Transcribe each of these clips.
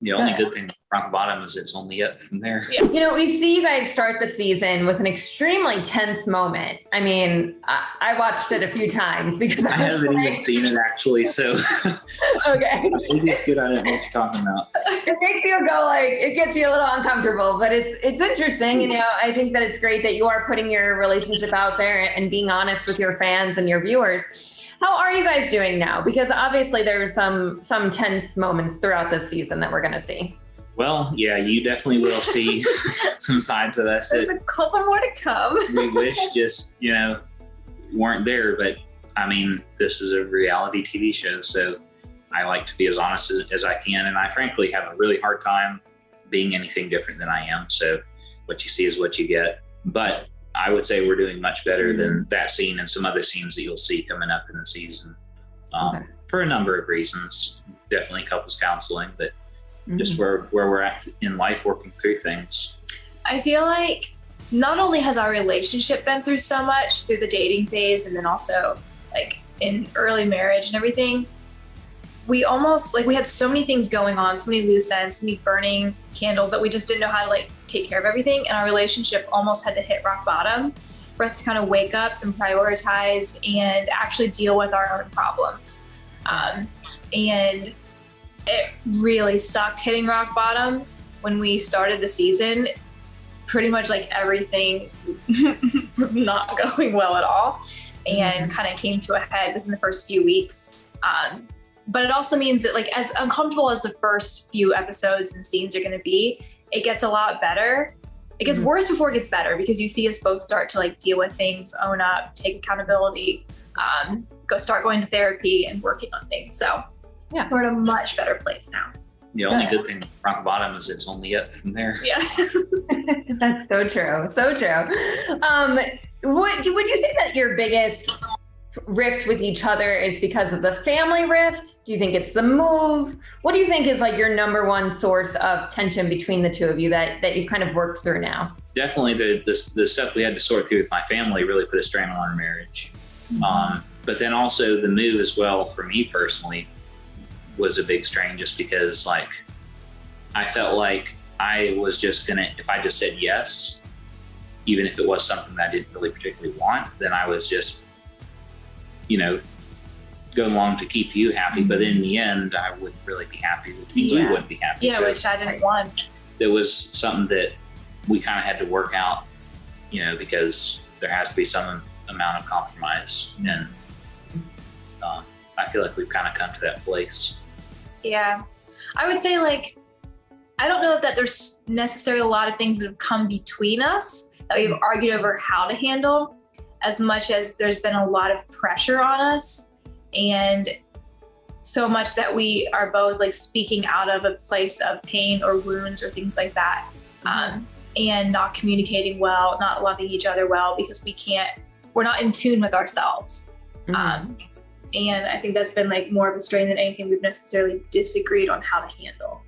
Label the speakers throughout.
Speaker 1: The only good thing rock the bottom is it's only up from there.
Speaker 2: Yeah. You know, we see you guys start the season with an extrally tense moment. I mean, I watched it a few times because
Speaker 1: I haven't even seen it actually, so
Speaker 2: okay.
Speaker 1: Maybe it's good I don't know what you're talking about.
Speaker 2: It makes you go like, it gets you a little uncomfortable, but it's interesting. You know, I think that it's great that you are putting your relationship out there and being honest with your fans and your viewers. How are you guys doing now? Because obviously there are some tense moments throughout this season that we're going to see.
Speaker 1: Well, yeah, you definitely will see some sides of us.
Speaker 3: There's a couple more to come.
Speaker 1: We wish just, weren't there. But I mean, this is a reality TV show, so I like to be as honest as I can. And I frankly have a really hard time being anything different than I am. So what you see is what you get. But I would say we're doing much better than that scene and some other scenes that you'll see coming up in the season for a number of reasons. Definitely couples counseling, but just where we're at in life working through things.
Speaker 3: I feel like not only has our relationship been through so much through the dating phase and then also like in early marriage and everything, we almost we had so many things going on, so many loose ends, so many burning candles that we just didn't know how to take care of everything. And our relationship almost had to hit rock bottom for us to kind of wake up and prioritize and actually deal with our own problems. And it really sucked hitting rock bottom when we started the season. Pretty much everything was not going well at all and kind of came to a head within the first few weeks. But it also means that as uncomfortable as the first few episodes and scenes are going to be, it gets a lot better. It gets worse before it gets better because you see us both start to deal with things, own up, take accountability, start going to therapy and working on things. So yeah, we're in a much better place now.
Speaker 1: The only good thing rock the bottom is it's only up from there.
Speaker 3: Yeah.
Speaker 2: That's so true. So true. Would you say that your biggest rift with each other is because of the family rift? Do you think it's the move? What do you think is your number one source of tension between the two of you that you've kind of worked through now?
Speaker 1: Definitely the stuff we had to sort through with my family really put a strain on our marriage. But then also the move as well for me personally was a big strain just because I felt like I was just if I just said yes, even if it was something that I didn't really particularly want, then I was just go along to keep you happy, but in the end, I wouldn't really be happy with you. You wouldn't be happy.
Speaker 3: Yeah, so which I didn't want.
Speaker 1: It was something that we kind of had to work out, because there has to be some amount of compromise. And I feel like we've kind of come to that place.
Speaker 3: Yeah. I would say I don't know that there's necessarily a lot of things that have come between us that we've argued over how to handle, as much as there's been a lot of pressure on us and so much that we are both speaking out of a place of pain or wounds or things like that. And not communicating well, not loving each other well, because we're not in tune with ourselves. And I think that's been more of a strain than anything we've necessarily disagreed on how to handle.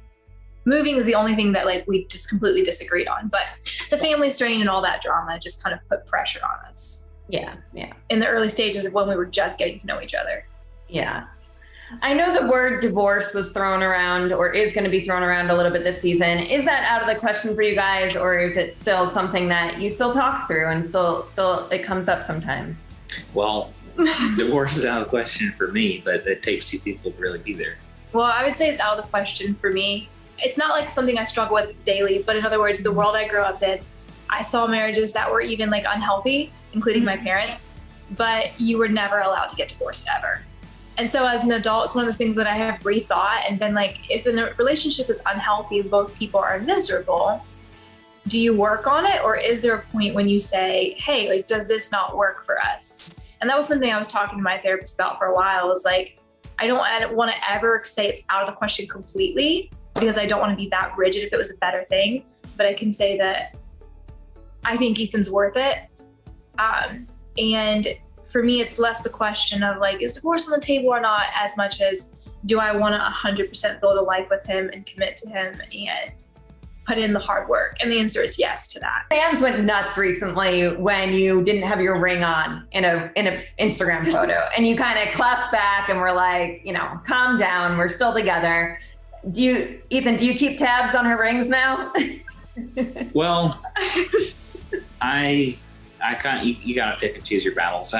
Speaker 3: Moving is the only thing that we just completely disagreed on, but the family strain and all that drama just kind of put pressure on us.
Speaker 2: Yeah.
Speaker 3: In the early stages of when we were just getting to know each other.
Speaker 2: Yeah. I know the word divorce was thrown around or is going to be thrown around a little bit this season. Is that out of the question for you guys, or is it still something that you still talk through and still it comes up sometimes?
Speaker 1: Well, divorce is out of the question for me, but it takes two people to really be there.
Speaker 3: Well, I would say it's out of the question for me. It's not something I struggle with daily, but in other words, the world I grew up in, I saw marriages that were even unhealthy, including my parents, but you were never allowed to get divorced ever. And so as an adult, it's one of the things that I have rethought and been if a relationship is unhealthy and both people are miserable, do you work on it? Or is there a point when you say, hey, does this not work for us? And that was something I was talking to my therapist about for a while. Was I don't want to ever say it's out of the question completely, because I don't want to be that rigid if it was a better thing. But I can say that I think Ethan's worth it. And for me, it's less the question of is divorce on the table or not, as much as do I want to 100% build a life with him and commit to him and put in the hard work? And the answer is yes to that.
Speaker 2: Fans went nuts recently when you didn't have your ring on in a Instagram photo and you kind of clapped back and were calm down, we're still together. Ethan, do you keep tabs on her rings now?
Speaker 1: Well, I can't. You gotta pick and choose your battles.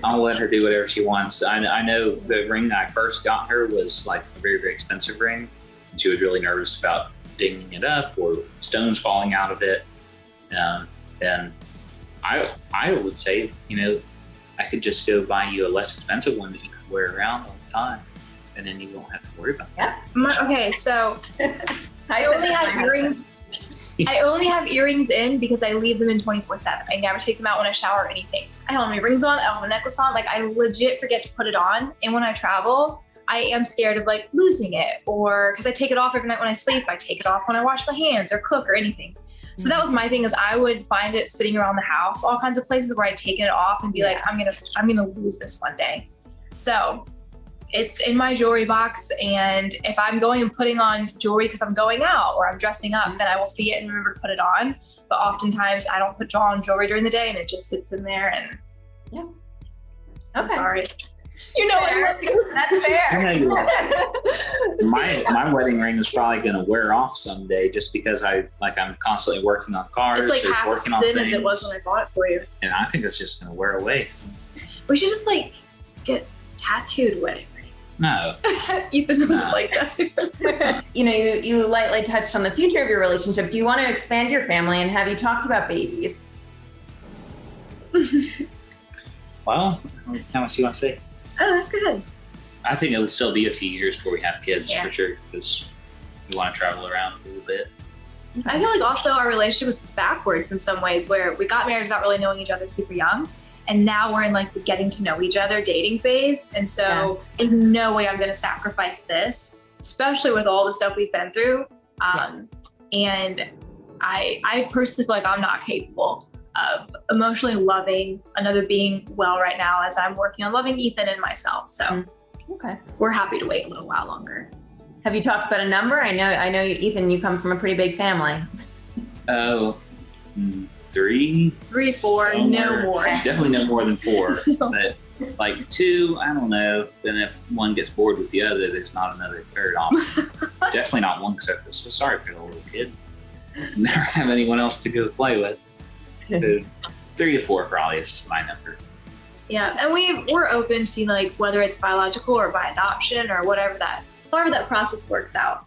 Speaker 1: I'll let her do whatever she wants. I know the ring that I first got her was like a very, very expensive ring. And she was really nervous about dinging it up or stones falling out of it. And I would say, I could just go buy you a less expensive one that you could wear around all the time, and then you won't have to worry about that.
Speaker 3: Okay, so I only have earrings. I only have earrings in because I leave them in 24/7. I never take them out when I shower or anything. I don't have any rings on. I don't have a necklace on. Like, I legit forget to put it on. And when I travel, I am scared of like losing it, or because I take it off every night when I sleep. I take it off when I wash my hands or cook or anything. So that was my thing, is I would find it sitting around the house, all kinds of places where I'd taken it off and be like, I'm gonna lose this one day. So it's in my jewelry box, and if I'm going and putting on jewelry because I'm going out or I'm dressing up, then I will see it and remember to put it on. But oftentimes I don't put on jewelry during the day, and it just sits in there. And
Speaker 2: yeah,
Speaker 3: I'm sorry.
Speaker 2: I love you. That's fair.
Speaker 1: My wedding ring is probably going to wear off someday, just because I'm constantly working on cars.
Speaker 3: It's like half as
Speaker 1: working on
Speaker 3: thin
Speaker 1: things,
Speaker 3: as it was when I bought it for you.
Speaker 1: and I think it's just going to wear away.
Speaker 3: We should just like get tattooed wedding rings.
Speaker 1: No.
Speaker 3: Ethan doesn't like tattoos.
Speaker 2: You lightly touched on the future of your relationship. Do you want to expand your family, and have you talked about babies?
Speaker 1: Well, how much do you want to say?
Speaker 3: Oh, good.
Speaker 1: I think it would still be a few years before we have kids,
Speaker 3: Yeah.
Speaker 1: for sure, because we want to travel around a little bit.
Speaker 3: I feel like also our relationship was backwards in some ways, where we got married without really knowing each other super young. And now we're in like the getting to know each other dating phase. And so there's no way I'm going to sacrifice this, especially with all the stuff we've been through. And I personally feel like I'm not capable of emotionally loving another being well right now, as I'm working on loving Ethan and myself. So
Speaker 2: Okay.
Speaker 3: we're happy to wait a little while longer.
Speaker 2: Have you talked about a number? I know, Ethan, you come from a pretty big family.
Speaker 1: Oh, 3?
Speaker 3: 3, 4,
Speaker 1: Somewhere.
Speaker 3: no more.
Speaker 1: Definitely no more than 4.
Speaker 3: No.
Speaker 1: But like 2, I don't know. Then if one gets bored with the other, there's not another third option. Definitely not one, because I feel so sorry for the little kid. Never have anyone else to go play with. So 3 to 4 probably is my number.
Speaker 3: Yeah, and we're open to like whether it's biological or by adoption or whatever that process works out.